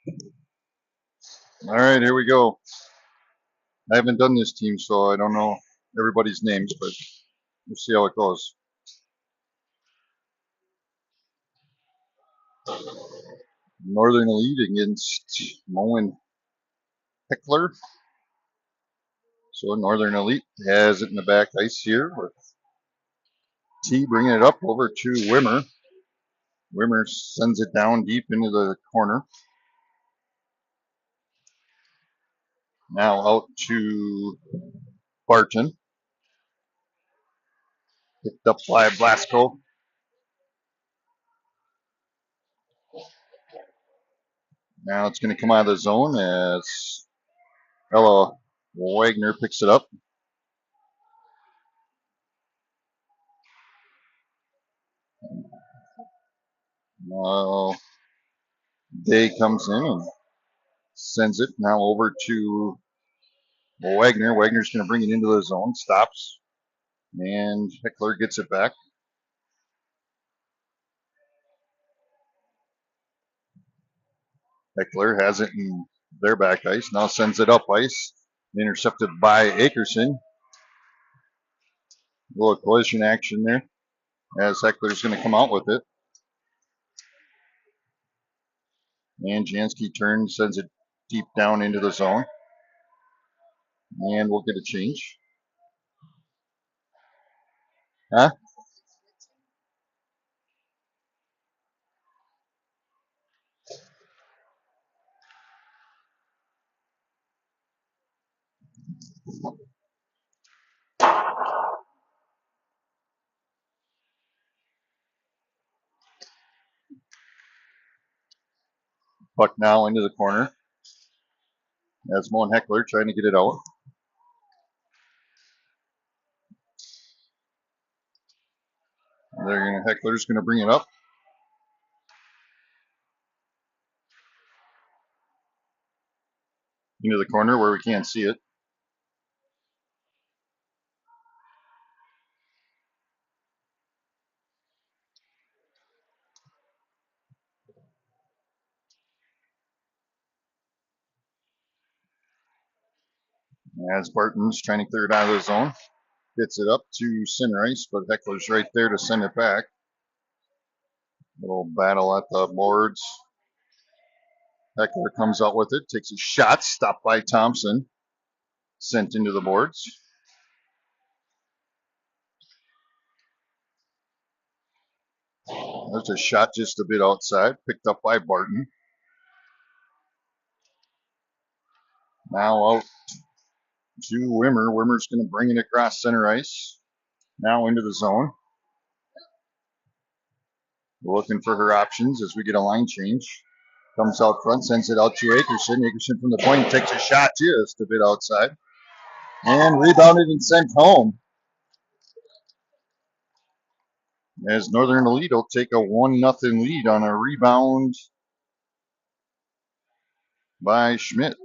All right, here we go. I haven't done this team, so I don't know everybody's names, but we'll see how it goes. Northern Elite against Moen Heckler. So Northern Elite has it in the back ice here with T bringing it up over to Wimmer. Wimmer sends it down deep into the corner. Now out to Barton. Picked up by Blasco. Now it's going to come out of the zone as Ella Wagner picks it up. Now Day comes in and sends it now over to Wagner. Wagner's going to bring it into the zone, stops, and Heckler gets it back. Heckler has it in their back ice, now sends it up ice, intercepted by Akerson. A little collision action there as Heckler's going to come out with it. And Jansky turns, sends it deep down into the zone. And we'll get a change. Huh? Puck now into the corner. That's Moen Heckler trying to get it out. Heckler's going to bring it up. Into the corner where we can't see it. As Barton's trying to clear it out of the zone. Gets it up to center ice, but Heckler's right there to send it back. Little battle at the boards. Heckler comes out with it, takes a shot, stopped by Thompson. Sent into the boards. There's a shot just a bit outside, picked up by Barton. Now out to Wimmer. Wimmer's going to bring it across center ice. Now into the zone. Looking for her options as we get a line change. Comes out front, sends it out to Akerson. Akerson from the point takes a shot just a bit outside. And rebounded and sent home. As Northern Elite will take a 1-0 lead on a rebound by Schmidt.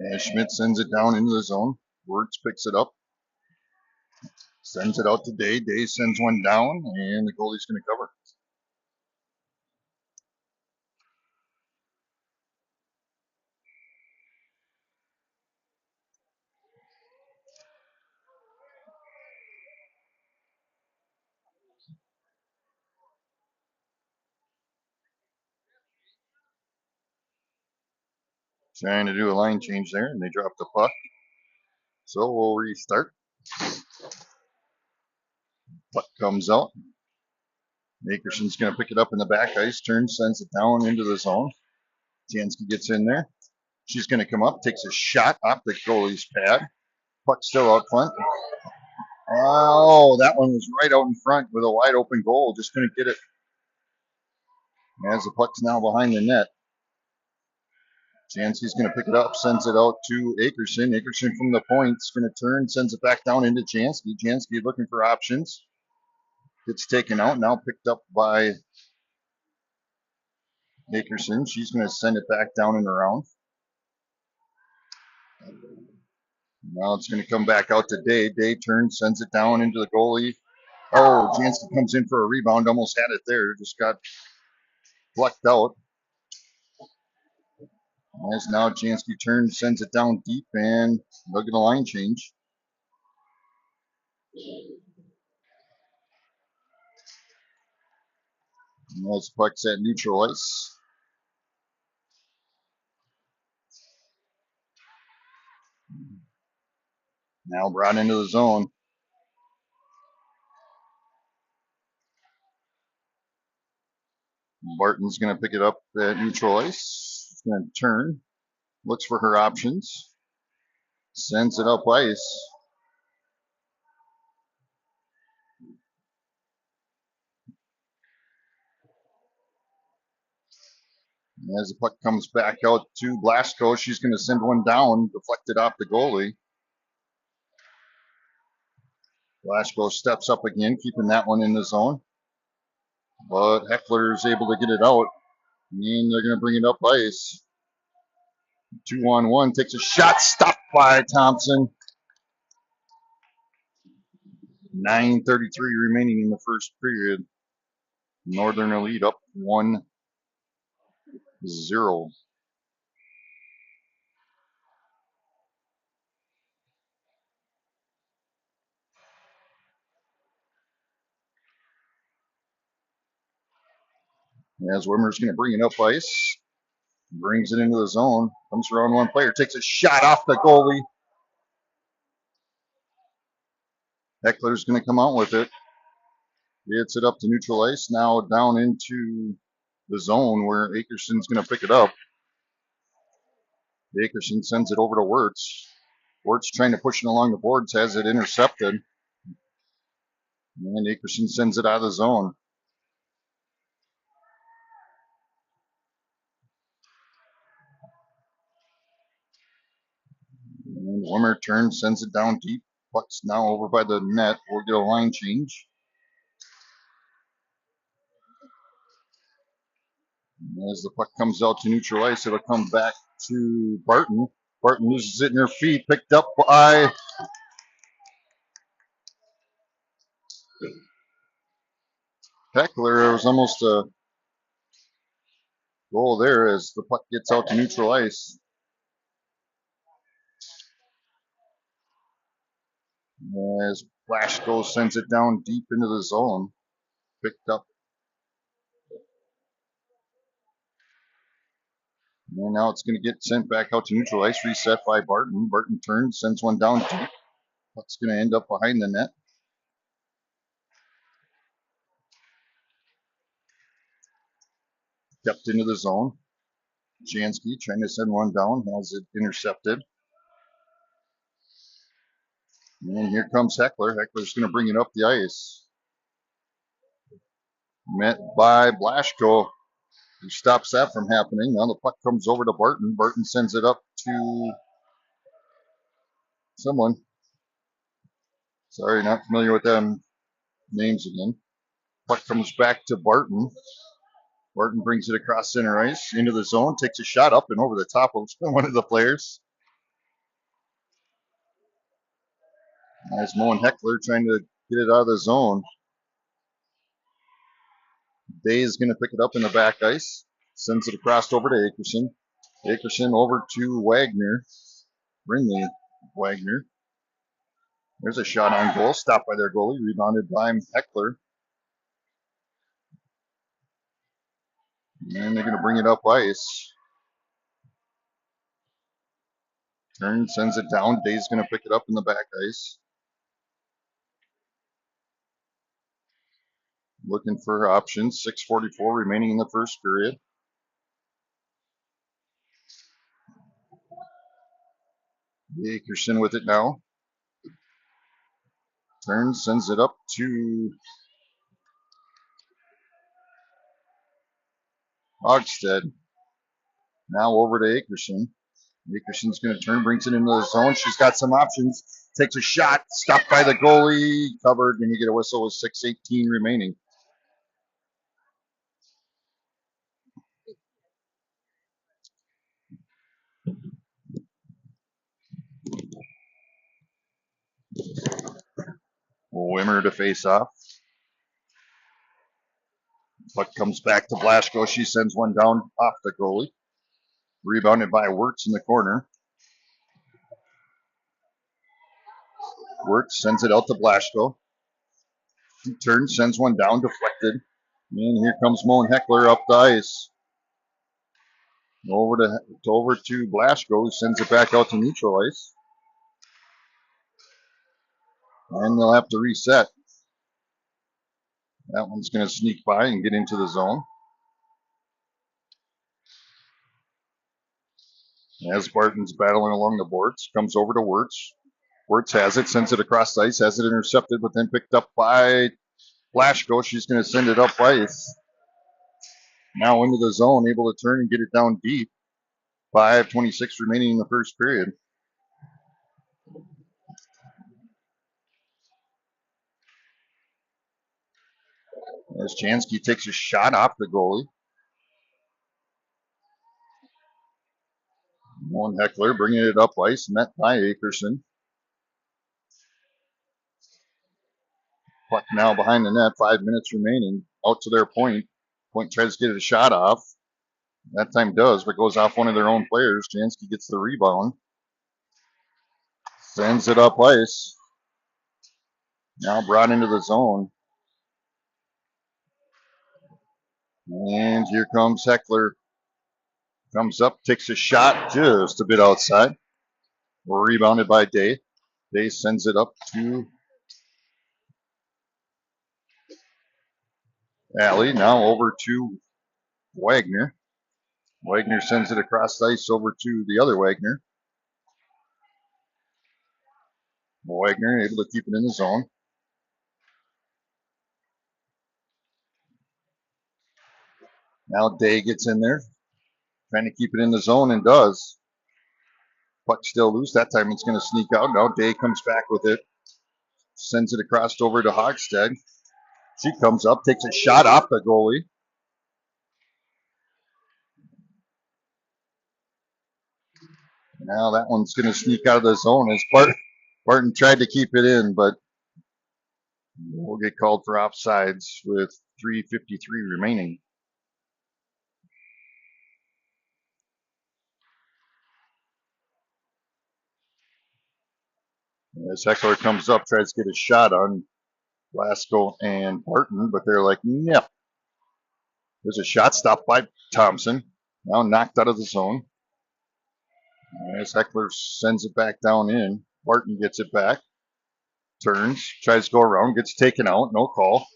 And Schmidt sends it down into the zone. Wirtz picks it up. Sends it out to Day. Day sends one down, and the goalie's going to cover. Trying to do a line change there, and they drop the puck. So we'll restart. Puck comes out. Akerson's going to pick it up in the back ice, turns, sends it down into the zone. Jansky gets in there. She's going to come up, takes a shot off the goalie's pad. Puck still out front. Oh, that one was right out in front with a wide open goal. Just couldn't get it. As the puck's now behind the net. Jansky's going to pick it up, sends it out to Akerson. Akerson from the point's going to turn, sends it back down into Jansky. Jansky looking for options. Gets taken out, now picked up by Akerson. She's going to send it back down and around. Now it's going to come back out to Day. Day turns, sends it down into the goalie. Oh, Jansky comes in for a rebound, almost had it there. Just got flecked out. As now Jansky turns, sends it down deep, and they'll get a line change. As puck's at neutral ice. Now brought into the zone. Barton's going to pick it up at neutral ice. She's going to turn, looks for her options, sends it up ice. As the puck comes back out to Blasco, she's going to send one down, deflected off the goalie. Blasco steps up again, keeping that one in the zone. But Heckler is able to get it out, and they're going to bring it up ice. 2-on-1, takes a shot, stopped by Thompson. 9:33 remaining in the first period. Northern Elite up 1-0. As Wimmer's going to bring it up ice, brings it into the zone, comes around one player, takes a shot off the goalie. Heckler's going to come out with it. Gets it up to neutral ice, now down into the zone where Akerson's going to pick it up. Akerson sends it over to Wirtz. Wirtz trying to push it along the boards, has it intercepted. And Akerson sends it out of the zone. And Wimmer turns, sends it down deep. Puck's now over by the net. We'll get a line change. As the puck comes out to neutral ice, it'll come back to Barton. Barton loses it in her feet, picked up by Heckler. It was almost a goal there as the puck gets out to neutral ice. As Blasco sends it down deep into the zone. Picked up. And now it's going to get sent back out to neutral ice, reset by Barton. Barton turns, sends one down deep. Puck's going to end up behind the net. Kept into the zone. Jansky trying to send one down, has it intercepted. And here comes Heckler. Heckler's going to bring it up the ice. Met by Blasco, who stops that from happening. Now the puck comes over to Barton. Barton sends it up to someone. Sorry, not familiar with them names again. Puck comes back to Barton. Barton brings it across center ice into the zone, takes a shot up and over the top of one of the players. As Moen Heckler trying to get it out of the zone. Day is going to pick it up in the back ice. Sends it across over to Akerson. Akerson over to Wagner. Brindley Wagner. There's a shot on goal. Stopped by their goalie. Rebounded by Heckler. And they're going to bring it up ice. Turn, sends it down. Day's going to pick it up in the back ice. Looking for options. 6:44 remaining in the first period. Akerson with it now. Turns, sends it up to Ogstead. Now over to Akerson. Akerson's going to turn, brings it into the zone. She's got some options. Takes a shot, stopped by the goalie, covered, and you get a whistle with 6:18 remaining. Wimmer to face off. Puck comes back to Blasco. She sends one down off the goalie. Rebounded by Wirtz in the corner. Wirtz sends it out to Blasco. He turns, sends one down, deflected. And here comes Moen Heckler up the ice. Over to Blasco, who sends it back out to neutral ice. And they'll have to reset. That one's going to sneak by and get into the zone. As Barton's battling along the boards, comes over to Wirtz. Wirtz has it, sends it across the ice, has it intercepted, but then picked up by Blasco. She's going to send it up ice. Now into the zone, able to turn and get it down deep. 5:26 remaining in the first period. As Jansky takes a shot off the goalie. Moen Heckler bringing it up ice, met by Akerson. Puck now behind the net, 5 minutes remaining. Out to their point. Point tries to get a shot off. That time does, but goes off one of their own players. Jansky gets the rebound. Sends it up ice. Now brought into the zone. And here comes Heckler. Comes up, takes a shot just a bit outside. Rebounded by Day. Day sends it up to Alley. Now over to Wagner. Wagner sends it across the ice over to the other Wagner. Wagner able to keep it in the zone. Now Day gets in there, trying to keep it in the zone and does. Puck still loose. That time it's going to sneak out. Now Day comes back with it. Sends it across over to Hogstad. She comes up, takes a shot off the goalie. Now that one's going to sneak out of the zone as Barton tried to keep it in, but we'll get called for offsides with 3:53 remaining. As Heckler comes up, tries to get a shot on Blasco and Barton, but they're like, yeah. There's a shot stopped by Thompson. Now knocked out of the zone. As Heckler sends it back down in. Barton gets it back. Turns, tries to go around, gets taken out, no call.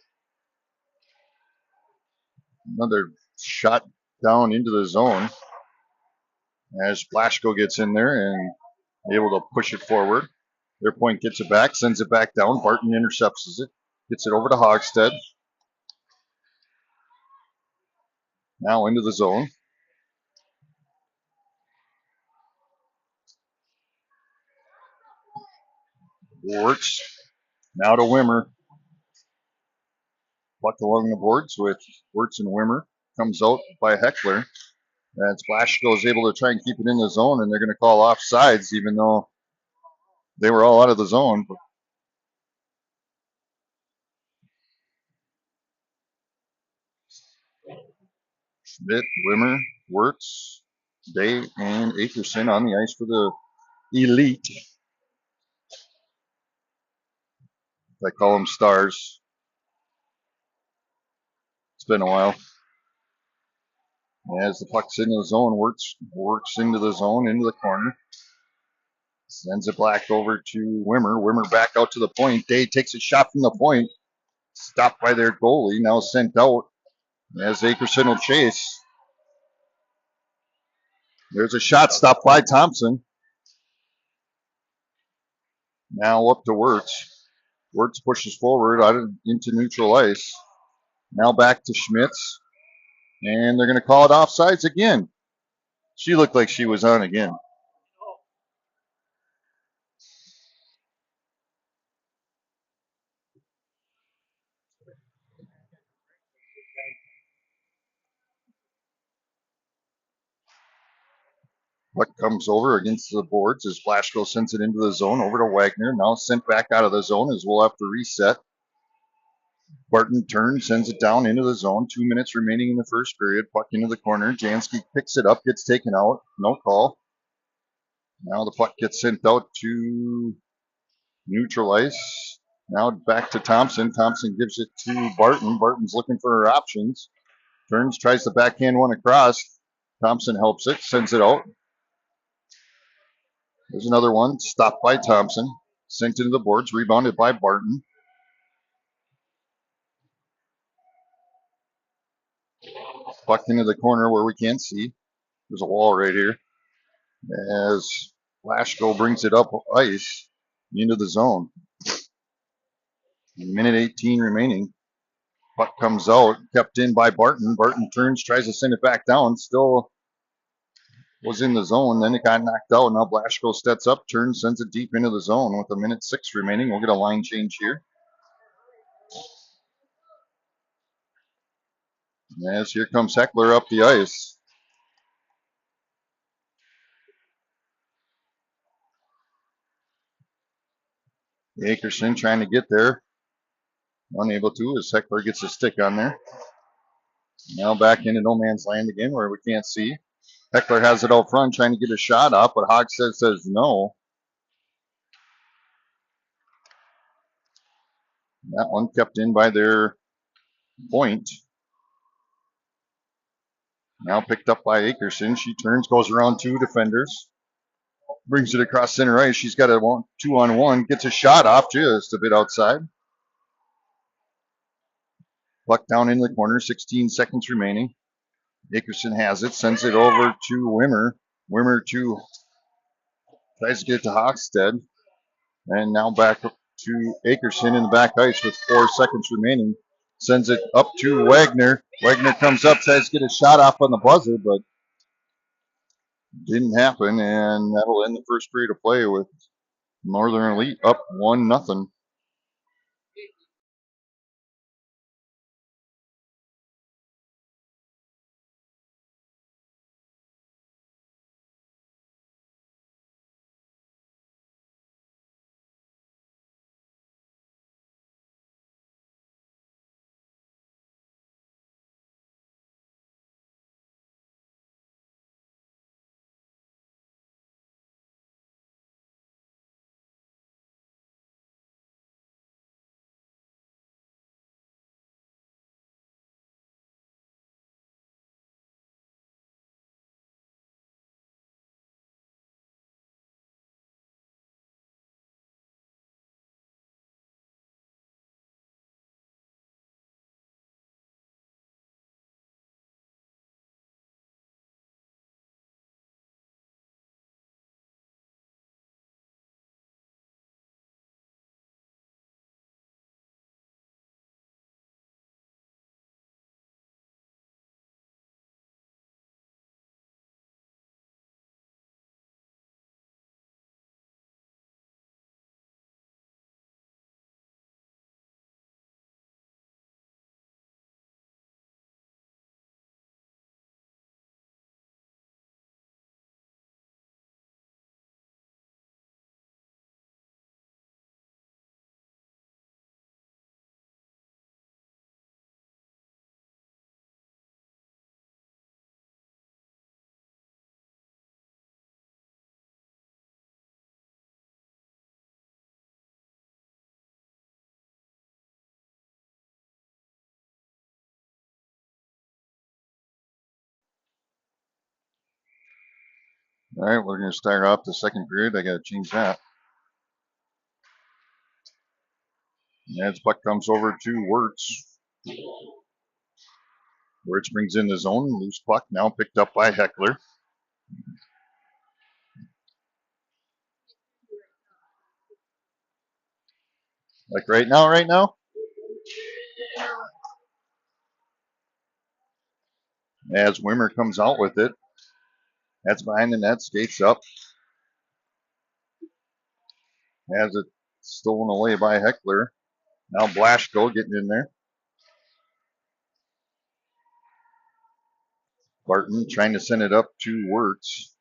Another shot down into the zone. As Blasco gets in there and able to push it forward. Their point gets it back, sends it back down. Barton intercepts it, gets it over to Hogstad. Now into the zone. Wirtz. Now to Wimmer. Puck along the boards with Wirtz and Wimmer. Comes out by Heckler. And Blasco is able to try and keep it in the zone, and they're going to call offsides, even though they were all out of the zone. Schmidt, Wimmer, Wirtz, Day, and Akerson on the ice for the Elite. I call them Stars. It's been a while. As the puck's into the zone, works into the zone, into the corner. Sends it back over to Wimmer. Wimmer back out to the point. Day takes a shot from the point. Stopped by their goalie. Now sent out as Akerson will chase. There's a shot stopped by Thompson. Now up to Wirtz. Wirtz pushes forward into neutral ice. Now back to Schmitz. And they're going to call it offsides again. She looked like she was on again. Puck comes over against the boards as Flashko sends it into the zone over to Wagner. Now sent back out of the zone as we'll have to reset. Barton turns, sends it down into the zone. 2 minutes remaining in the first period. Puck into the corner. Jansky picks it up, gets taken out. No call. Now the puck gets sent out to neutral ice. Now back to Thompson. Thompson gives it to Barton. Barton's looking for her options. Turns, tries the backhand one across. Thompson helps it, sends it out. There's another one, stopped by Thompson. Sent into the boards, rebounded by Barton. Puck into the corner where we can't see. There's a wall right here. As Flashko brings it up ice into the zone. Minute 18 remaining. Puck comes out, kept in by Barton. Barton turns, tries to send it back down. Still was in the zone. Then it got knocked out. Now Blashko steps up, turns, sends it deep into the zone with a minute 6 remaining. We'll get a line change here. As here comes Heckler up the ice. Akerson trying to get there. Unable to as Heckler gets a stick on there. Now back into no man's land again where we can't see. Heckler has it out front trying to get a shot off, but Hogstead says no. That one kept in by their point. Now picked up by Akerson. She turns, goes around 2 defenders. Brings it across center ice. She's got a 2-on-1. Gets a shot off just a bit outside. Puck down in the corner. 16 seconds remaining. Akerson has it. Sends it over to Wimmer. Wimmer tries to get it to Hogstead. And now back to Akerson in the back ice with 4 seconds remaining. Sends it up to Wagner. Wagner comes up, tries to get a shot off on the buzzer, but didn't happen. And that'll end the first period of play with Northern Elite up 1-0. All right, we're going to start off the second period. I got to change that. As puck comes over to Wirtz. Wirtz brings in the zone. Loose puck now picked up by Heckler. Like right now. As Wimmer comes out with it. That's behind the net, skates up. Has it stolen away by Heckler. Now Blasco getting in there. Barton trying to send it up to Wirtz.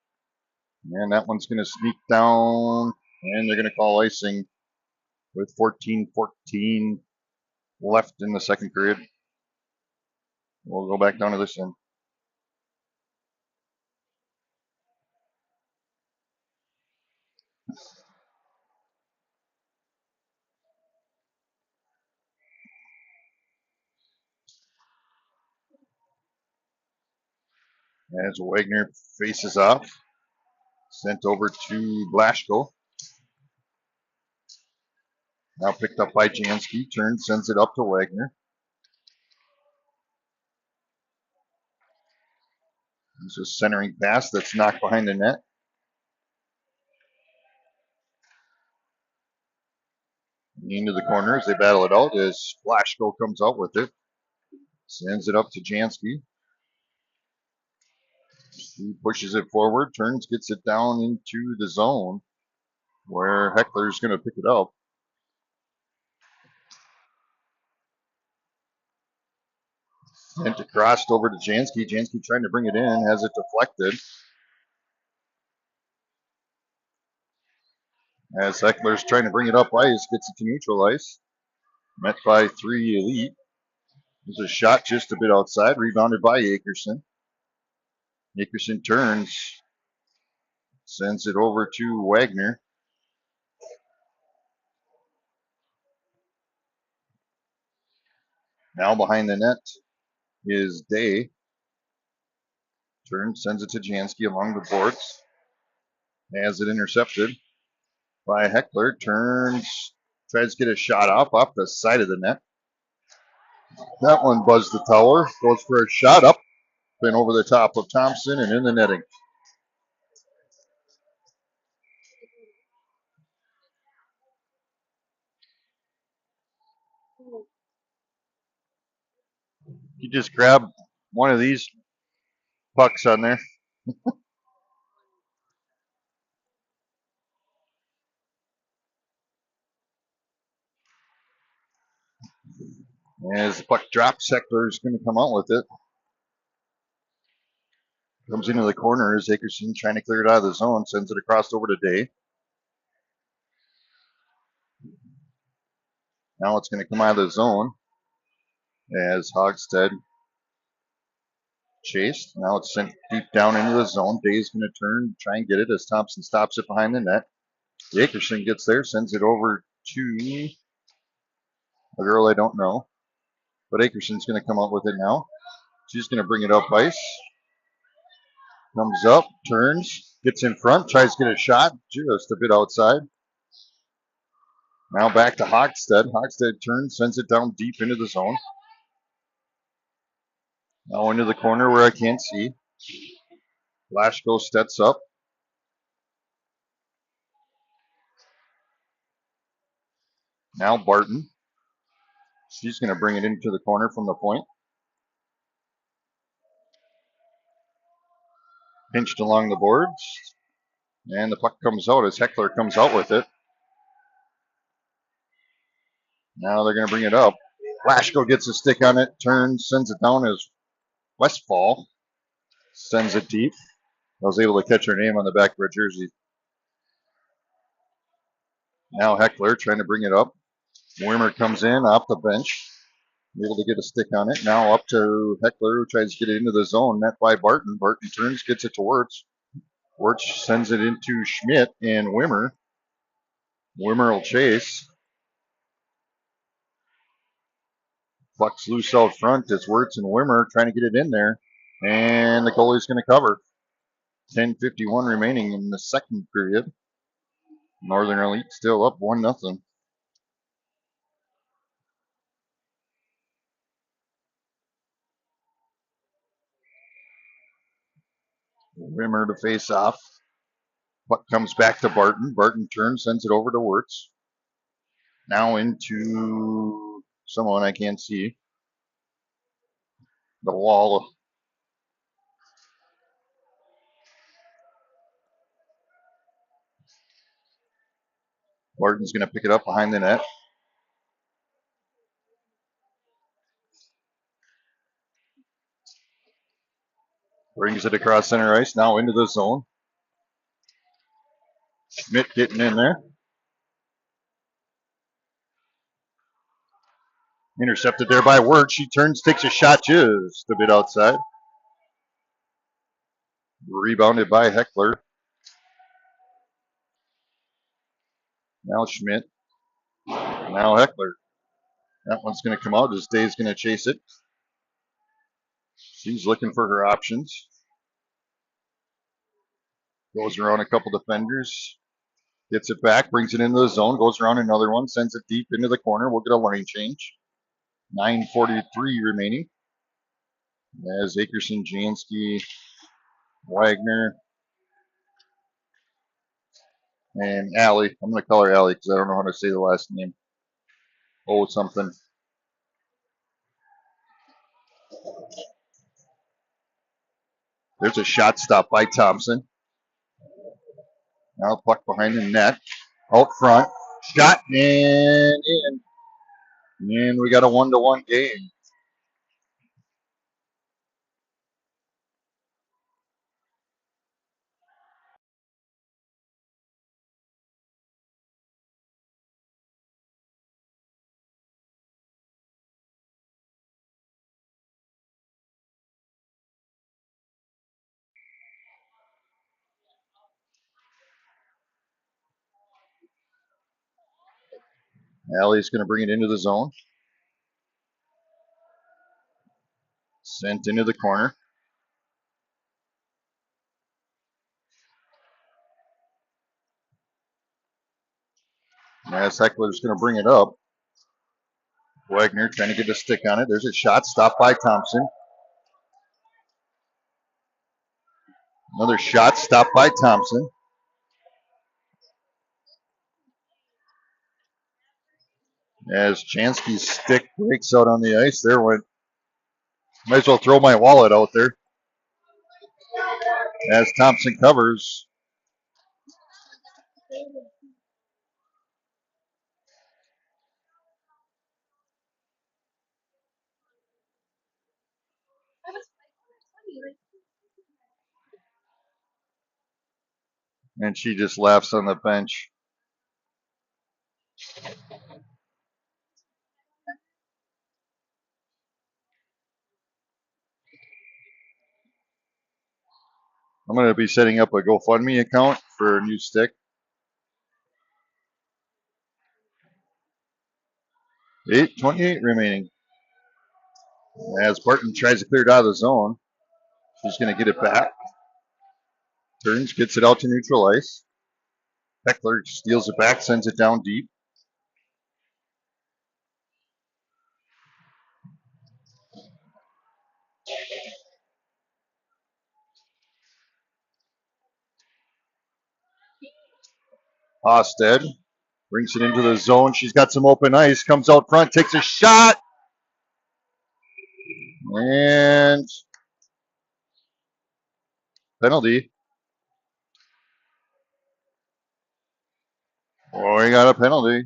And that one's going to sneak down, and they're going to call icing with 14-14 left in the second period. We'll go back down to this end. As Wagner faces off, sent over to Blasco. Now picked up by Jansky. Turns, sends it up to Wagner. It's a centering pass that's knocked behind the net. Into the corner as they battle it out as Blasco comes out with it. Sends it up to Jansky. He pushes it forward, turns, gets it down into the zone where Heckler's going to pick it up. Sent across over to Jansky. Jansky trying to bring it in, has it deflected. As Heckler's trying to bring it up ice, gets it to neutral ice. Met by 3 Elite. There's a shot just a bit outside, rebounded by Akerson. Akerson turns, sends it over to Wagner. Now behind the net is Day. Turns, sends it to Jansky along the boards. Has it intercepted by Heckler. Turns, tries to get a shot off the side of the net. That one buzzed the tower. Goes for a shot up and over the top of Thompson and in the netting. You just grab one of these pucks on there. As the puck drops, Heckler is going to come out with it. Comes into the corner as Akerson trying to clear it out of the zone. Sends it across over to Day. Now it's going to come out of the zone as Hogstead chased. Now it's sent deep down into the zone. Day's going to turn, try and get it as Thompson stops it behind the net. Akerson gets there, sends it over to a girl I don't know. But Akerson's going to come up with it now. She's going to bring it up ice. Comes up, turns, gets in front, tries to get a shot, just a bit outside. Now back to Hogstead. Hogstead turns, sends it down deep into the zone. Now into the corner where I can't see. Blasco steps up. Now Barton. She's going to bring it into the corner from the point. Pinched along the boards. And the puck comes out as Heckler comes out with it. Now they're going to bring it up. Blasco gets a stick on it, turns, sends it down as Westfall sends it deep. I was able to catch her name on the back of her jersey. Now Heckler trying to bring it up. Wimmer comes in off the bench, able to get a stick on it. Now up to Heckler, who tries to get it into the zone. Met by Barton. Barton turns, gets it to Wirtz. Wirtz sends it into Schmidt and Wimmer. Wimmer will chase. Puck's loose out front. It's Wirtz and Wimmer trying to get it in there. And the goalie's going to cover. 10:51 remaining in the second period. Northern Elite still up 1-0. Wimmer to face off. Puck comes back to Barton. Barton turns, sends it over to Wirtz. Now into someone I can't see. The wall. Barton's going to pick it up behind the net. Brings it across center ice, now into the zone. Schmidt getting in there. Intercepted there by Word. She turns, takes a shot just a bit outside. Rebounded by Heckler. Now Schmidt. Now Heckler. That one's going to come out as Dave's going to chase it. She's looking for her options. Goes around a couple defenders. Gets it back, brings it into the zone, goes around another one, sends it deep into the corner. We'll get a line change. 9:43 remaining. As Akerson, Jansky, Wagner, and Allie. I'm going to call her Allie because I don't know how to say the last name. Oh, something. There's a shot stop by Thompson. Now puck behind the net. Out front. Shot and in. And we got a 1-1 game. Allie's going to bring it into the zone. Sent into the corner. As Heckler's going to bring it up. Wagner trying to get a stick on it. There's a shot stopped by Thompson. Another shot stopped by Thompson. As Chansky's stick breaks out on the ice, there went. Might as well throw my wallet out there. As Thompson covers. And she just laughs on the bench. I'm going to be setting up a GoFundMe account for a new stick. 8:28 remaining. As Barton tries to clear it out of the zone, she's going to get it back. Turns, gets it out to neutral ice. Heckler steals it back, sends it down deep. Hosted brings it into the zone. She's got some open ice, comes out front, takes a shot. And penalty. Oh, he got a penalty.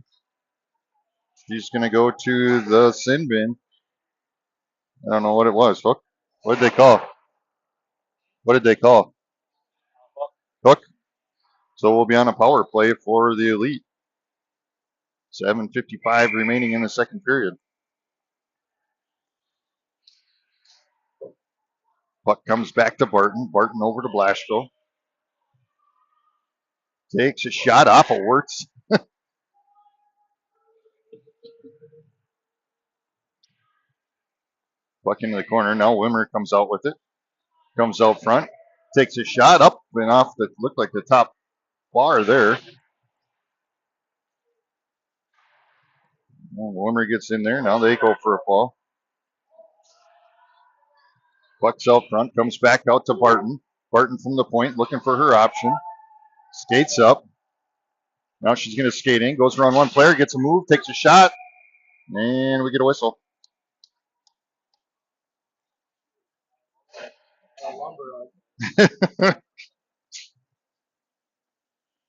She's going to go to the sin bin. I don't know what it was. Hook? What did they call? What did they call? Hook? So we'll be on a power play for the Elite. 7:55 remaining in the second period. Puck comes back to Barton. Barton over to Blasco. Takes a shot off of Wirtz. Puck into the corner. Now Wimmer comes out with it. Comes out front. Takes a shot up and off that looked like the top bar there. And Wimmer gets in there. Now they go for a fall. Puck's out front. Comes back out to Barton. Barton from the point looking for her option. Skates up. Now she's going to skate in. Goes around one player. Gets a move. Takes a shot. And we get a whistle.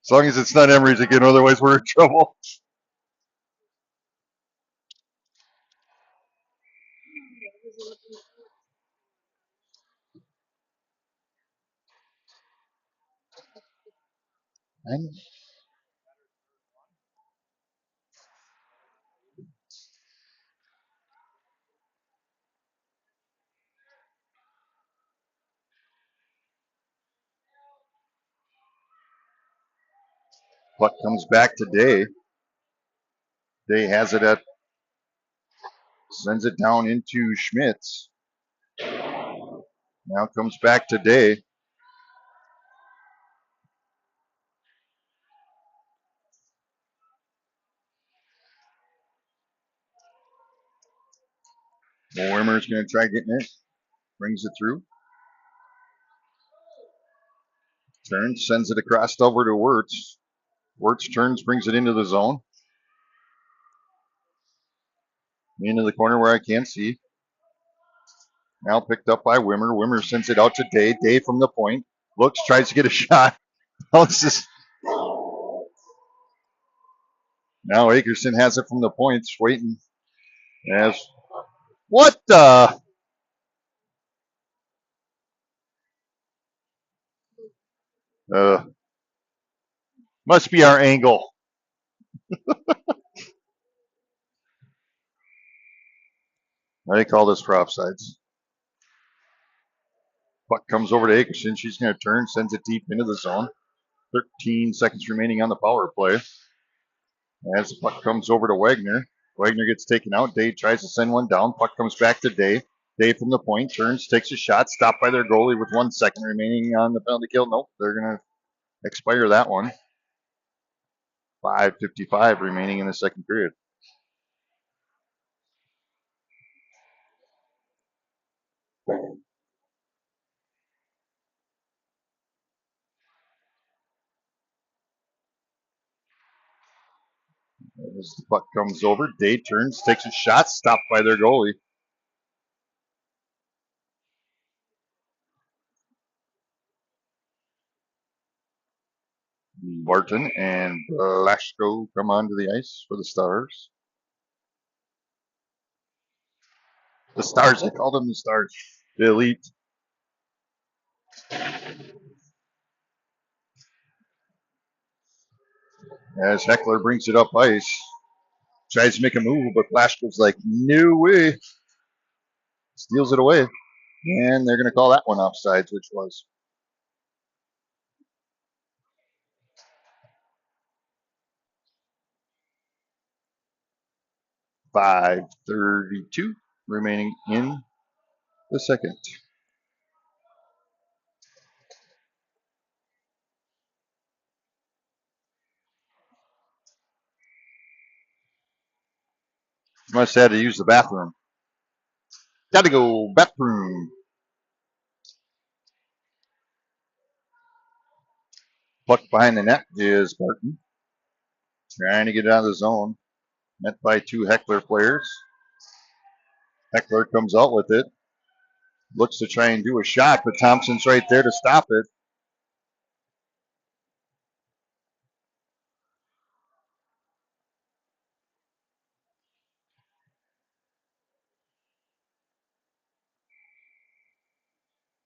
As long as it's not Emery's again, otherwise we're in trouble. And puck comes back to Day. Day has it at, sends it down into Schmitz. Now comes back to Day. Wimmer's going to try getting it. Brings it through. Turns, sends it across over to Wirtz. Wirtz turns, brings it into the zone. Into the corner where I can't see. Now picked up by Wimmer. Wimmer sends it out to Day. Day from the point. Looks, tries to get a shot. Bounces. Now Akerson has it from the points. Waiting. As what the? Must be our angle. I call this for offsides. Puck comes over to Akerson. She's going to turn, sends it deep into the zone. 13 seconds remaining on the power play. As the puck comes over to Wagner. Wagner gets taken out. Day tries to send one down. Puck comes back to Day. Day from the point, turns, takes a shot, stopped by their goalie with 1 second remaining on the penalty kill. Nope, they're going to expire that one. 5:55 remaining in the second period. As the puck comes over, Day turns, takes a shot, stopped by their goalie. Barton and Blasco come onto the ice for the Stars. The Stars, I called them the Stars. The Elite. As Heckler brings it up ice. Tries to make a move, but Blasco's like, no way. Steals it away. And they're going to call that one offsides, which was 5:32 remaining in the second. Must have had to use the bathroom. Gotta go, bathroom. Puck behind the net is Barton. Trying to get out of the zone. Met by 2 Heckler players. Heckler comes out with it. Looks to try and do a shot, but Thompson's right there to stop it.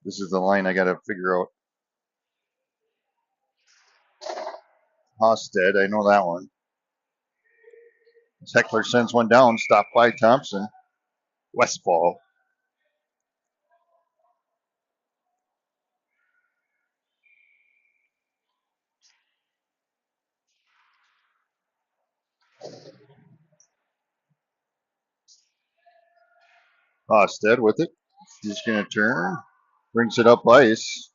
This is the line I got to figure out. Hosted, I know that one. As Heckler sends one down, stopped by Thompson. Westfall. Hosted with it. He's going to turn. Brings it up ice.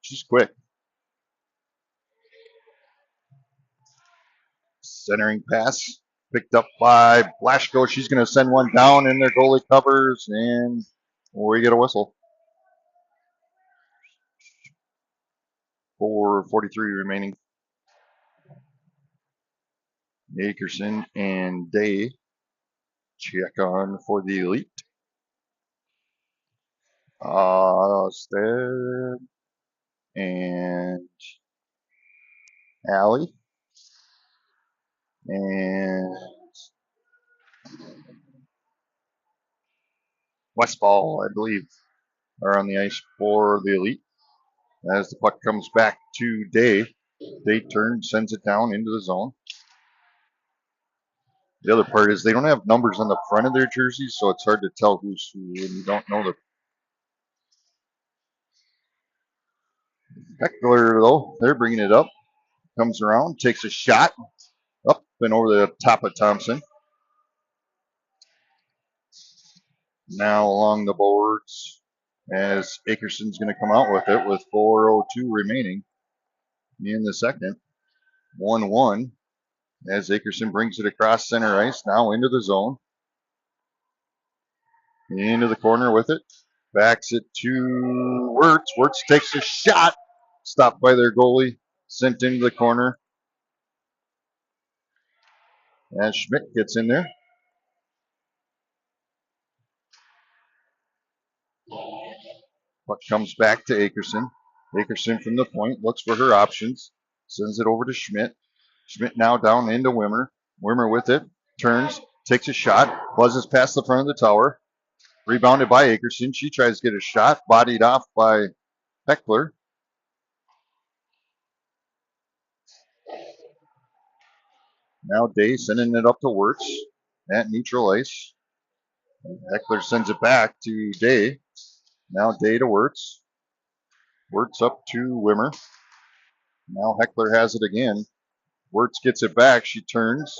She's quick. Centering pass. Picked up by Blasco. She's going to send one down, and their goalie covers, and we get a whistle. 4:43 remaining. Akerson and Day check on for the Elite. Stead and Allie. And Westfall, I believe, are on the ice for the Elite. As the puck comes back to Day, Day turns, sends it down into the zone. The other part is they don't have numbers on the front of their jerseys, so it's hard to tell who's who, and you don't know the Heckler, though. They're bringing it up. Comes around, takes a shot up and over the top of Thompson. Now along the boards as Akerson's going to come out with it with 4:02 remaining in the second. 1-1 as Akerson brings it across center ice, now into the zone. Into the corner with it. Backs it to Wirtz. Wirtz takes a shot. Stopped by their goalie. Sent into the corner. As Schmidt gets in there. Puck comes back to Akerson. Akerson from the point. Looks for her options. Sends it over to Schmidt. Schmidt now down into Wimmer. Wimmer with it. Turns. Takes a shot. Buzzes past the front of the tower. Rebounded by Akerson. She tries to get a shot. Bodied off by Heckler. Now Day sending it up to Wirtz at neutral ice. Heckler sends it back to Day. Now Day to Wirtz. Wirtz up to Wimmer. Now Heckler has it again. Wirtz gets it back. She turns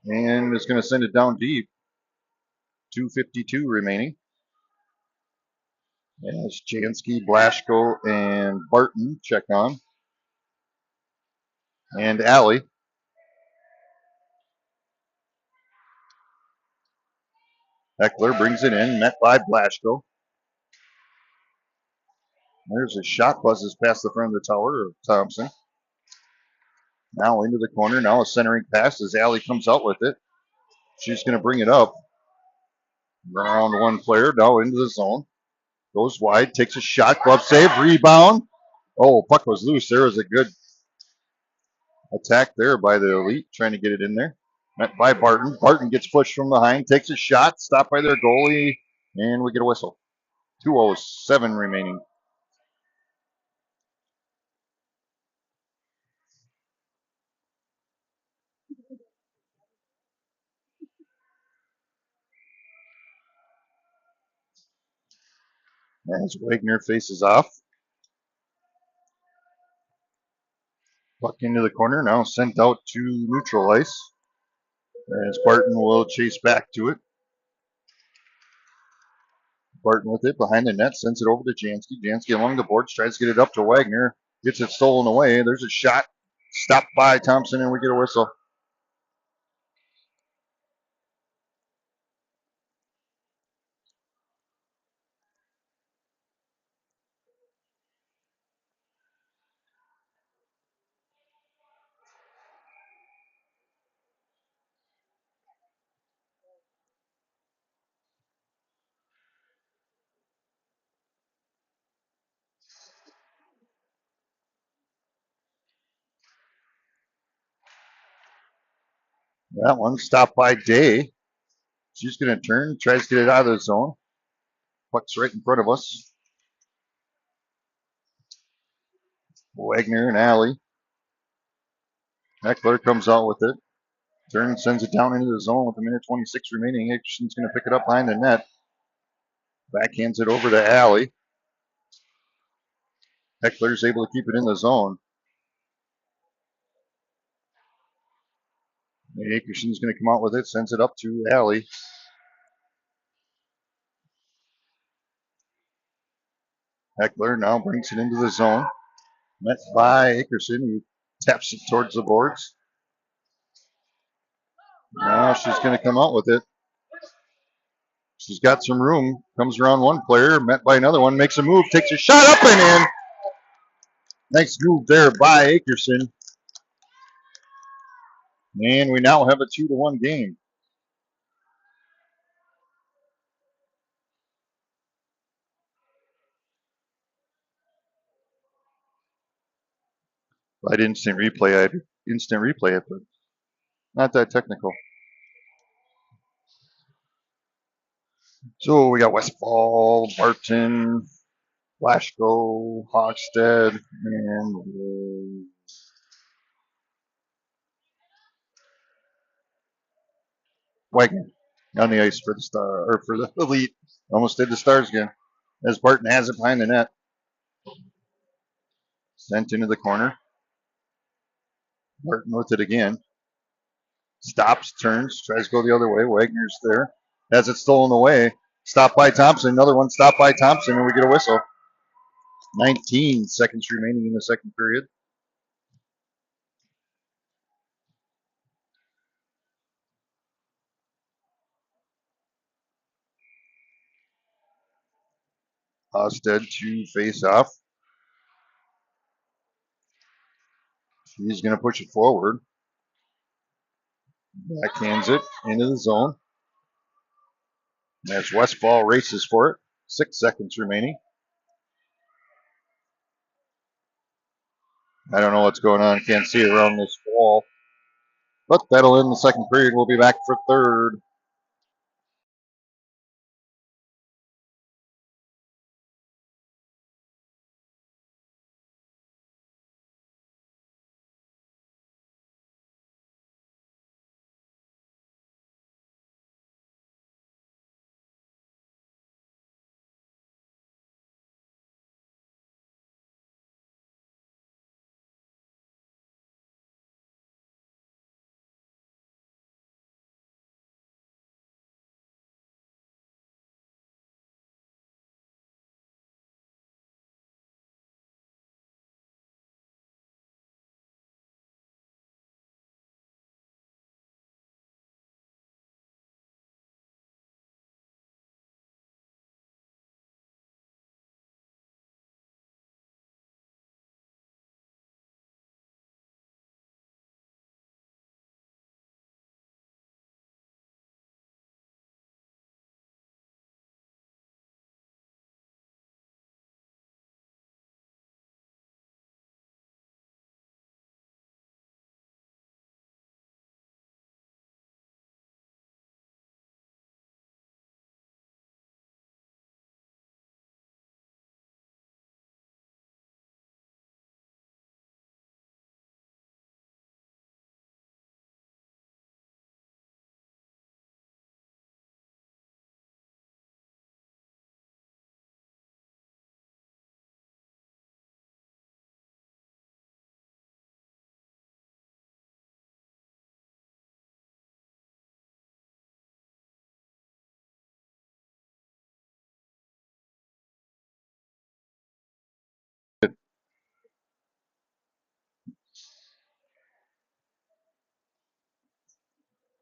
and is going to send it down deep. 2:52 remaining. As Jansky, Blaszko, and Barton check on. And Allie. Heckler brings it in, met by Blaszko. There's a shot, buzzes past the front of the tower of Thompson. Now into the corner. Now a centering pass as Allie comes out with it. She's going to bring it up. Run around one player, now into the zone. Goes wide, takes a shot, glove save, rebound. Oh, puck was loose. There was a good attack there by the Elite, trying to get it in there. Met by Barton. Barton gets pushed from behind, takes a shot, stopped by their goalie, and we get a whistle. 2:07 remaining. As Wagner faces off. Puck into the corner, now sent out to neutral ice. As Barton will chase back to it. Barton with it behind the net, sends it over to Jansky. Jansky along the boards, tries to get it up to Wagner. Gets it stolen away. There's a shot. Stopped by Thompson, and we get a whistle. That one stopped by Day. She's going to turn, tries to get it out of the zone. Puck's right in front of us. Wagner and Allie. Heckler comes out with it. Turns, sends it down into the zone with 1:26 remaining. Akerson's going to pick it up behind the net. Backhands it over to Allie. Heckler's able to keep it in the zone. Akerson's going to come out with it, sends it up to Allie. Heckler now brings it into the zone. Met by Akerson, who taps it towards the boards. Now she's going to come out with it. She's got some room. Comes around one player, met by another one, makes a move, takes a shot up and in. Nice move there by Akerson. And we now have a 2-1 game. I'd instant replay it, but not that technical. So we got Westfall, Barton, Blasco, Hochstead, and Wagner on the ice for the Star or for the Elite. Almost did the Stars again. As Barton has it behind the net. Sent into the corner. Barton with it again. Stops, turns, tries to go the other way. Wagner's there. Has it stolen away. Stopped by Thompson. Another one stopped by Thompson, and we get a whistle. 19 seconds remaining in the second period. Hosted to face off. He's going to push it forward. Backhands it into the zone. That's Westfall races for it. 6 seconds remaining. I don't know what's going on. Can't see it around this wall. But that'll end the second period. We'll be back for third.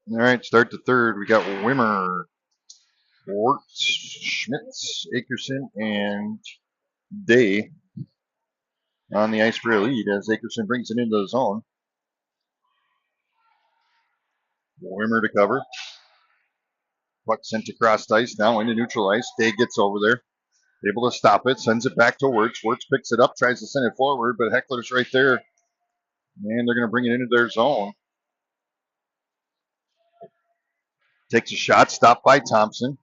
All right, start the third. We got Wimmer, Wart, Schmitz, Akerson, and Day on the ice for a lead as Akerson brings it into the zone. Wimmer to cover. Puck sent across ice, now into neutral ice. Day gets over there, able to stop it, sends it back to Wirtz. Wirtz picks it up, tries to send it forward, but Heckler's right there, and they're going to bring it into their zone. Takes a shot, stopped by Thompson.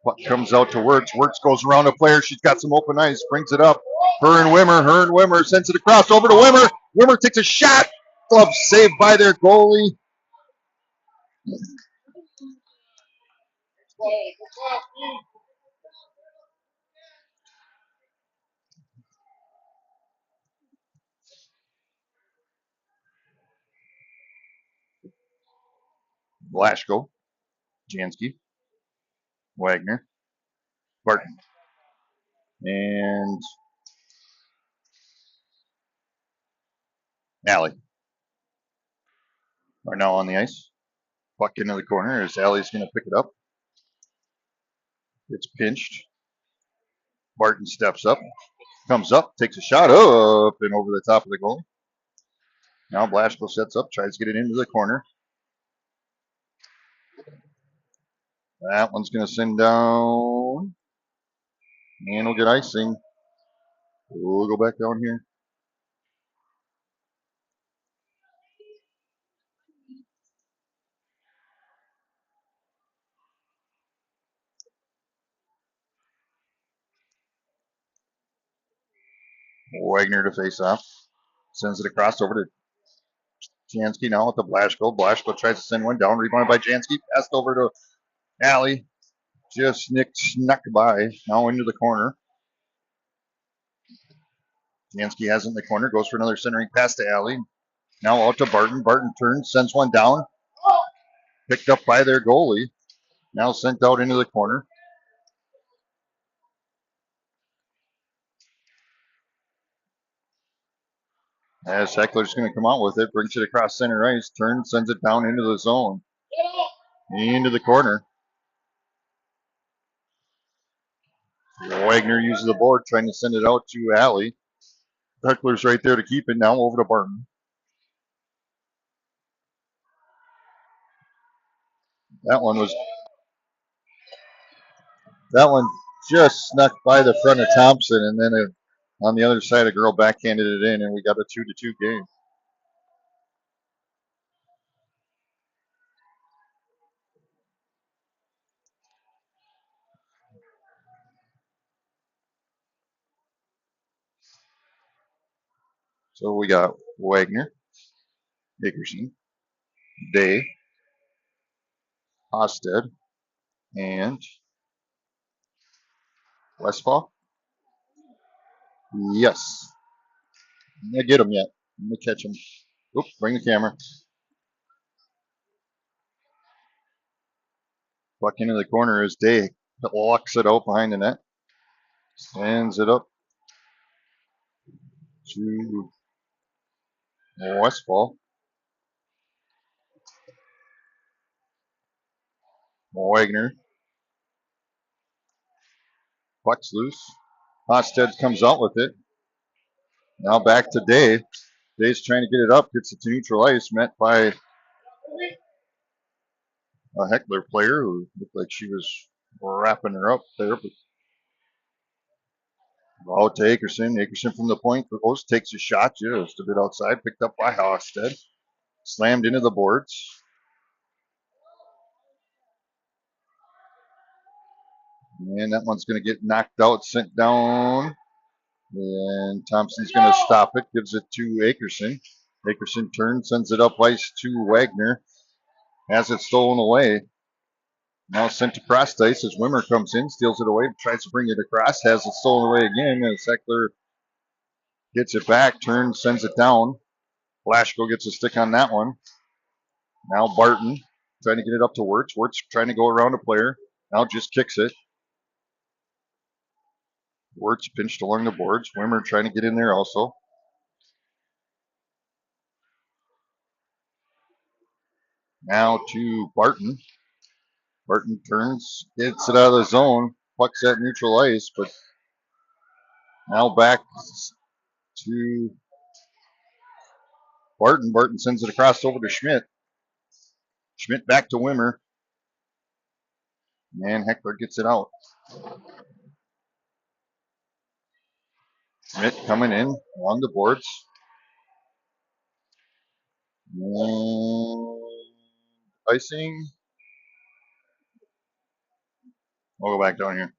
Puck comes out to Wirtz. Wirtz goes around a player. She's got some open ice, brings it up. Her and Wimmer sends it across over to Wimmer. Wimmer takes a shot. Glove saved by their goalie. Blasco, Jansky, Wagner, Barton, and Alley are now on the ice. Puck into the corner as Alley's going to pick it up. It's pinched. Barton steps up, comes up, takes a shot up and over the top of the goalie. Now Blasco sets up, tries to get it into the corner. That one's going to send down, and we'll get icing. We'll go back down here. Wagner to face off. Sends it across over to Jansky now with the Blashko. Blashko tries to send one down. Rebounded by Jansky. Passed over to Alley. Just snuck by. Now into the corner. Jansky has it in the corner. Goes for another centering pass to Alley. Now out to Barton. Barton turns. Sends one down. Picked up by their goalie. Now sent out into the corner. As Heckler's going to come out with it. Brings it across center ice. Turns. Sends it down into the zone. Into the corner. Wagner uses the board, trying to send it out to Alley. Heckler's right there to keep it. Now over to Barton. That one just snuck by the front of Thompson, and then on the other side, a girl backhanded it in, and we got a 2-2 game. So we got Wagner, Dickerson, Day, Hosted, and Westfall. Yes. I'm going to get him yet. I'm going to catch him. Oop, bring the camera. Puck into the corner is Day. Locks it out behind the net. Sends it up to Westfall. Wagner. Puck's loose. Hosted comes out with it. Now back to Day. Day's trying to get it up. Gets it to neutral ice. Met by a Heckler player who looked like she was wrapping her up there. But out to Akerson. Akerson from the point goes, takes a shot just a bit outside. Picked up by Hosted. Slammed into the boards. And that one's going to get knocked out, sent down. And Thompson's going to stop it. Gives it to Akerson. Akerson turns, sends it up ice to Wagner. Has it stolen away. Now sent across ice as Wimmer comes in, steals it away, tries to bring it across, has it stolen away again as Heckler gets it back, turns, sends it down. Blashko gets a stick on that one. Now Barton trying to get it up to Wirtz. Wirtz trying to go around a player. Now just kicks it. Wirtz pinched along the boards. Wimmer trying to get in there also. Now to Barton. Barton turns, gets it out of the zone, pucks at neutral ice, but now back to Barton. Barton sends it across over to Schmidt. Schmidt back to Wimmer. And Heckler gets it out. Schmidt coming in along the boards. And icing. We'll go back down here.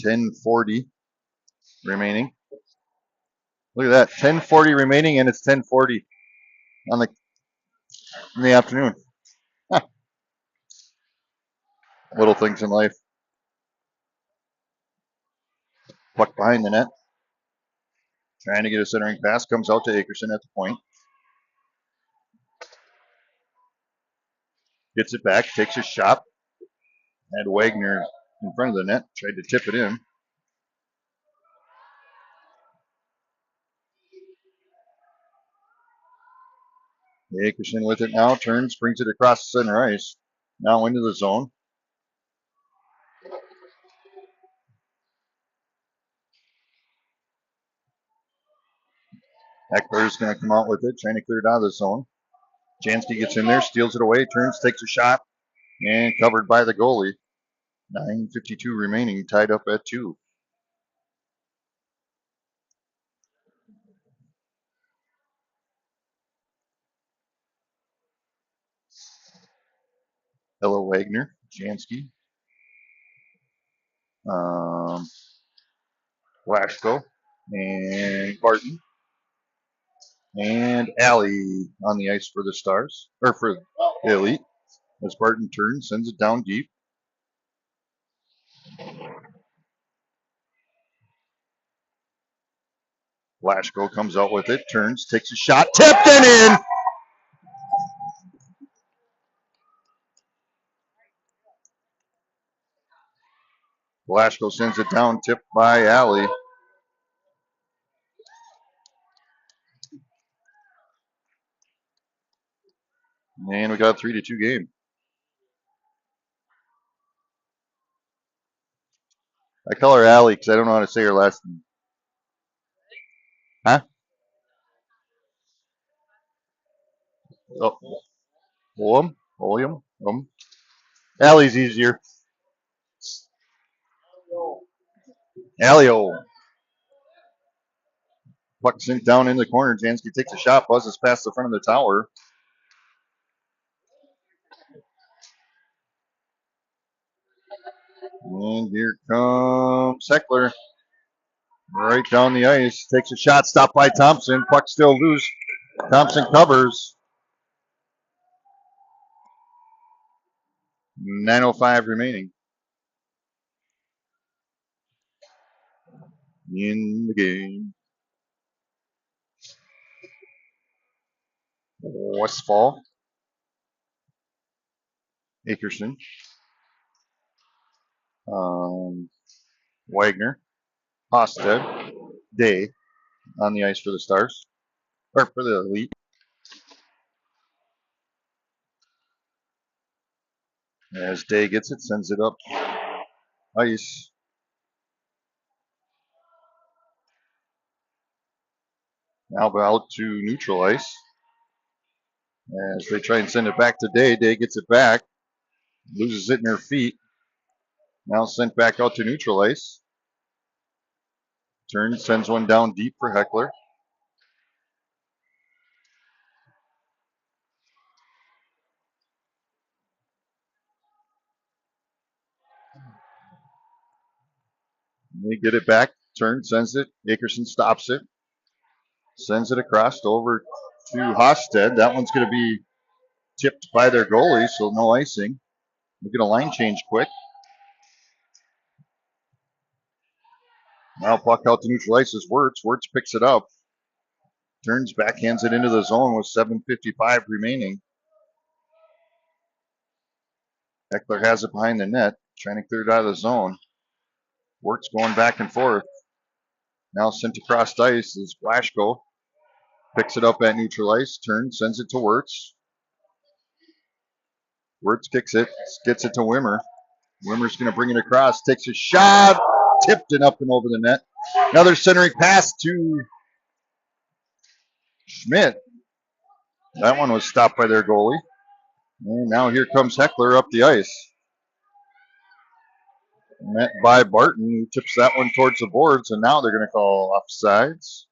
.10:40 remaining. Look at that. 10:40 remaining, and it's 10:40 in the afternoon. Huh. Little things in life. Puck behind the net. Trying to get a centering pass. Comes out to Akerson at the point. Gets it back. Takes a shot. And Wagner in front of the net. Tried to tip it in. Akerson with it now. Turns. Brings it across the center ice. Now into the zone. Heckler's going to come out with it. Trying to clear it out of the zone. Jansky gets in there. Steals it away. Turns. Takes a shot. And covered by the goalie. 9:52 remaining. Tied up at 2. Ella Wagner, Jansky, um, Lashko, and Barton, and Allie on the ice for the Stars, or for the Elite. As Barton turns, sends it down deep. Lashko comes out with it, turns, takes a shot, tipped and in. Lashko sends it down, tipped by Allie. And we got a 3-2 game. I call her Allie because I don't know how to say her last name. Huh? Oh, William. Allie's easier. Allio. Puck sent down in the corner. Jansky takes a shot, buzzes past the front of the tower. And here comes Heckler. Right down the ice. Takes a shot, stopped by Thompson. Puck still loose. Thompson covers. 9:05 remaining in the game. Westfall. Akerson. Wagner. Hosted. Day on the ice for the Stars. Or for the Elite. As Day gets it, sends it up ice. Now out to neutral ice. As they try and send it back to Day. Day gets it back. Loses it in her feet. Now sent back out to neutral ice. Turns, sends one down deep for Heckler. They get it back. Turns, sends it. Akerson stops it. Sends it across over to Hosted. That one's going to be tipped by their goalie, so no icing. We'll get a line change quick. Now puck out to neutral ice is Wirtz. Wirtz picks it up. Turns, backhands it into the zone with 7:55 remaining. Heckler has it behind the net, trying to clear it out of the zone. Wirtz going back and forth. Now sent across ice is Blashko. Picks it up at neutral ice, turns, sends it to Wirtz. Wirtz kicks it, gets it to Wimmer. Wimmer's going to bring it across, takes a shot, tipped it up and over the net. Another centering pass to Schmidt. That one was stopped by their goalie. And now here comes Heckler up the ice. Met by Barton, who tips that one towards the boards, and now they're going to call offsides.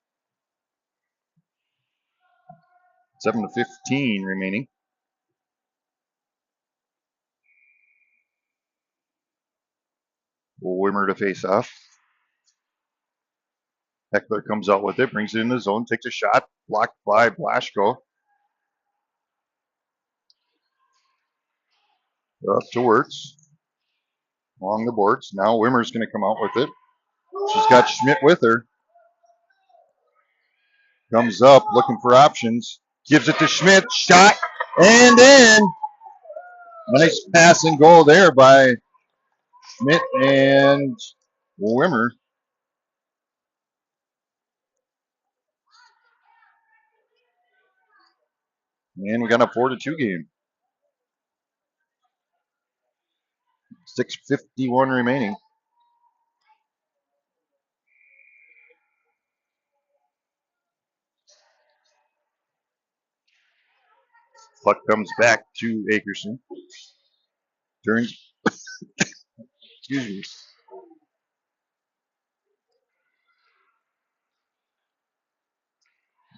7:15 remaining. Wimmer to face off. Heckler comes out with it, brings it in the zone, takes a shot, blocked by Blashko. Up to Wirtz. Along the boards. Now Wimmer's going to come out with it. She's got Schmidt with her. Comes up looking for options. Gives it to Schmidt. Shot and in. Nice pass and goal there by Schmidt and Wimmer. And we got a 4-2 game. 6:51 remaining. Puck comes back to Akerson. Turns. Excuse me.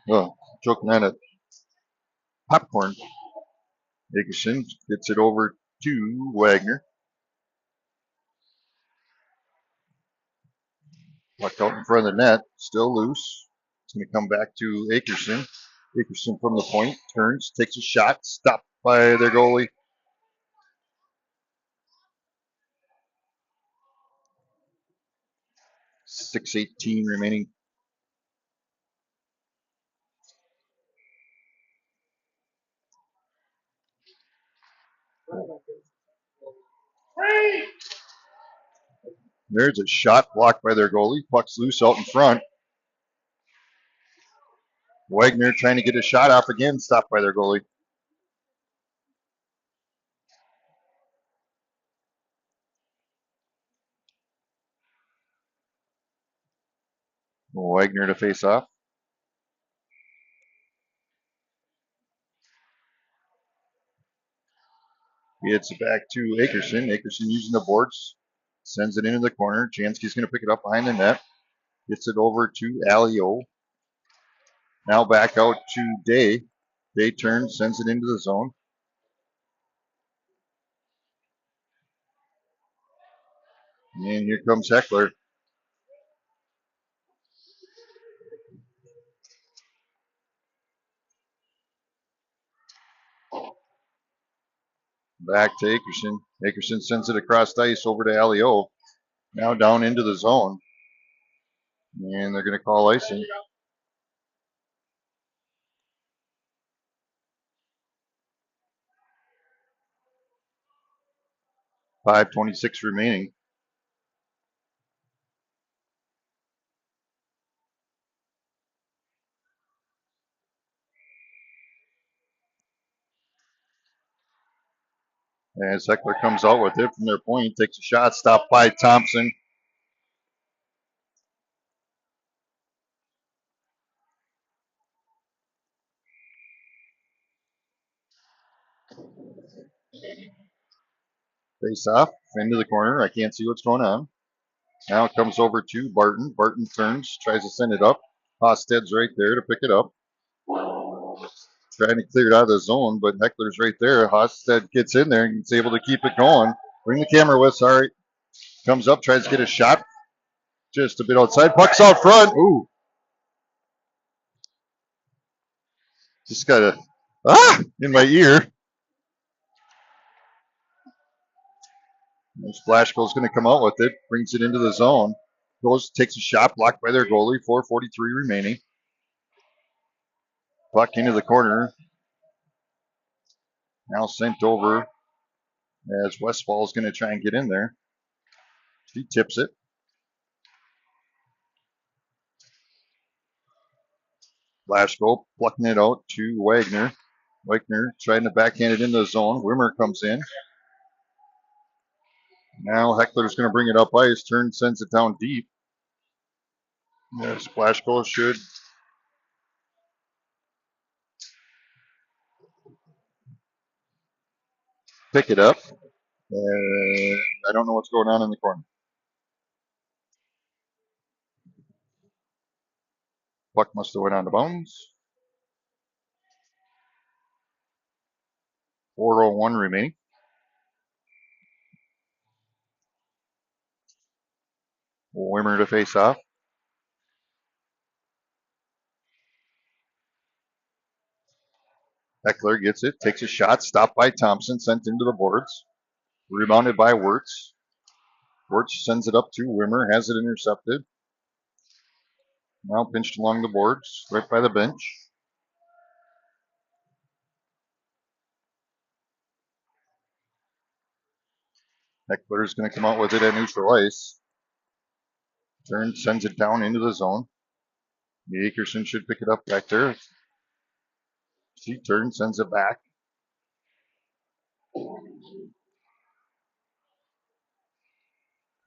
Oh, choking on a popcorn. Akerson gets it over to Wagner. Puck out in front of the net, still loose. It's going to come back to Akerson. Akerson from the point, turns, takes a shot, stopped by their goalie. .618 remaining. There's a shot blocked by their goalie. Puck's loose out in front. Wagner trying to get a shot off again, stopped by their goalie. Wagner to face off. He hits it back to Akerson. Akerson using the boards. Sends it into the corner. Jansky's going to pick it up behind the net. Gets it over to Alio. Now back out to Day. Day turns, sends it into the zone. And here comes Heckler. Back to Akerson. Akerson sends it across the ice over to Alio. Now down into the zone. And they're going to call icing. .526 remaining. As Heckler comes out with it from their point, takes a shot, stopped by Thompson. Face off into the corner. I can't see what's going on. Now it comes over to Barton. Barton turns, tries to send it up. Hosted's right there to pick it up. Trying to clear it out of the zone, but Heckler's right there. Hosted gets in there and he's able to keep it going. Bring the camera with, sorry. Comes up, tries to get a shot. Just a bit outside. Puck's out front. Ooh. Just got a in my ear. Splashko's going to come out with it. Brings it into the zone. Goes, takes a shot, blocked by their goalie. 4:43 remaining. Puck into the corner. Now sent over as Westfall's going to try and get in there. He tips it. Splashko plucking it out to Wagner. Wagner trying to backhand it into the zone. Wimmer comes in. Now Heckler's going to bring it up ice. Turn, sends it down deep. Splashko should pick it up. And I don't know what's going on in the corner. Puck must have went on the bounds. 4:01 remaining. Wimmer to face off. Heckler gets it, takes a shot, stopped by Thompson, sent into the boards. Rebounded by Wirtz. Wirtz sends it up to Wimmer, has it intercepted. Now pinched along the boards, right by the bench. Heckler's going to come out with it at neutral ice. Turns, sends it down into the zone. Akerson should pick it up back there. He turns, sends it back.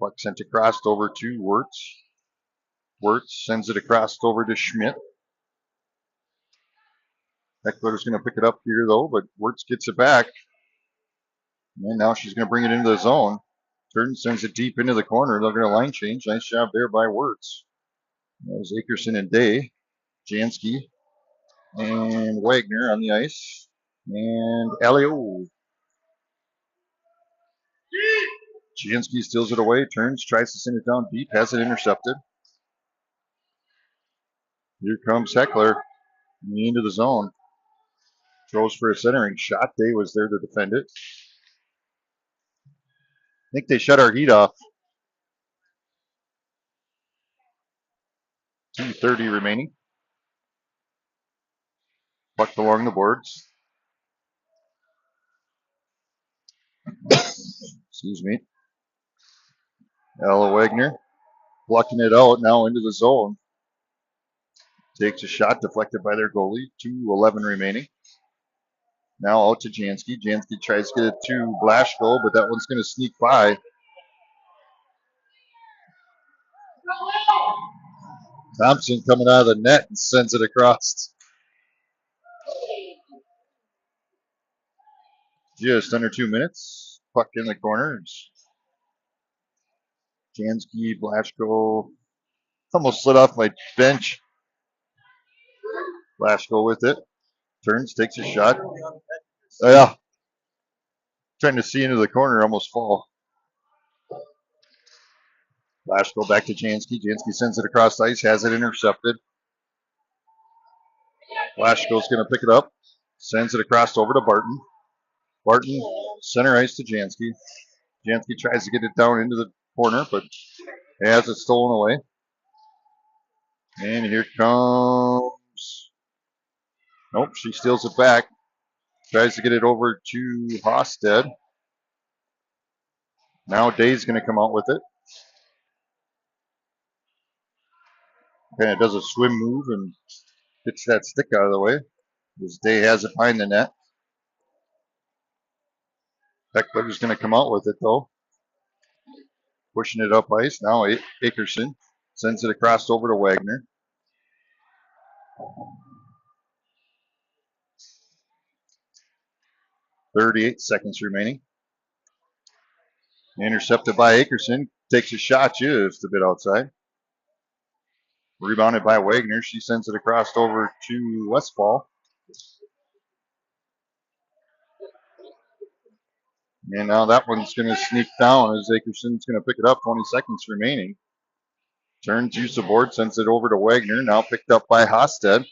Puck sent across over to Wirtz. Wirtz sends it across over to Schmidt. Heckler's going to pick it up here though, but Wirtz gets it back. And now she's going to bring it into the zone. Turns, sends it deep into the corner. They're going to line change. Nice job there by Wirtz. There's Akerson and Day. Jansky and Wagner on the ice. And Alio. Jansky steals it away, turns, tries to send it down deep, has it intercepted. Here comes Heckler into the zone. Throws for a centering shot. Day was there to defend it. I think they shut our heat off. 2:30 remaining. Pucked along the boards. Excuse me. Ella Wagner blocking it out now into the zone. Takes a shot deflected by their goalie. 2:11 remaining. Now out to Jansky. Jansky tries to get it to Blashko, but that one's going to sneak by. Thompson coming out of the net and sends it across. Just under 2 minutes. Puck in the corners. Jansky, Blashko. Almost slid off my bench. Blashko with it. Turns, takes a shot. Oh, yeah. Trying to see into the corner, almost fall. Blashko back to Jansky. Jansky sends it across ice, has it intercepted. Blashko's going to pick it up. Sends it across over to Barton. Barton, center ice to Jansky. Jansky tries to get it down into the corner, but has it stolen away. And here comes... Nope, she steals it back. Tries to get it over to Hosted. Now Day's going to come out with it. Kind of does a swim move and gets that stick out of the way. As Day has it behind the net. Heckler's going to come out with it, though. Pushing it up ice. Now Akerson sends it across over to Wagner. .38 seconds remaining. Intercepted by Akerson. Takes a shot just a bit outside. Rebounded by Wagner. She sends it across over to Westfall. And now that one's going to sneak down as Akerson's going to pick it up. 20 seconds remaining. Turns, use the board, sends it over to Wagner. Now picked up by Hosted.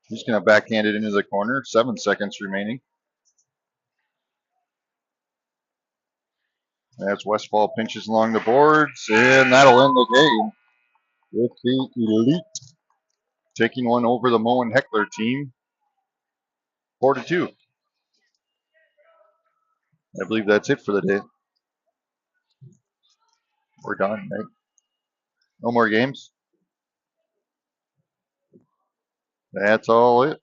He's going to backhand it into the corner. 7 seconds remaining. As Westfall pinches along the boards, and that'll end the game with the Elite taking one over the Moen Heckler team, 4-2. I believe that's it for the day. We're done, right? No more games. That's all it.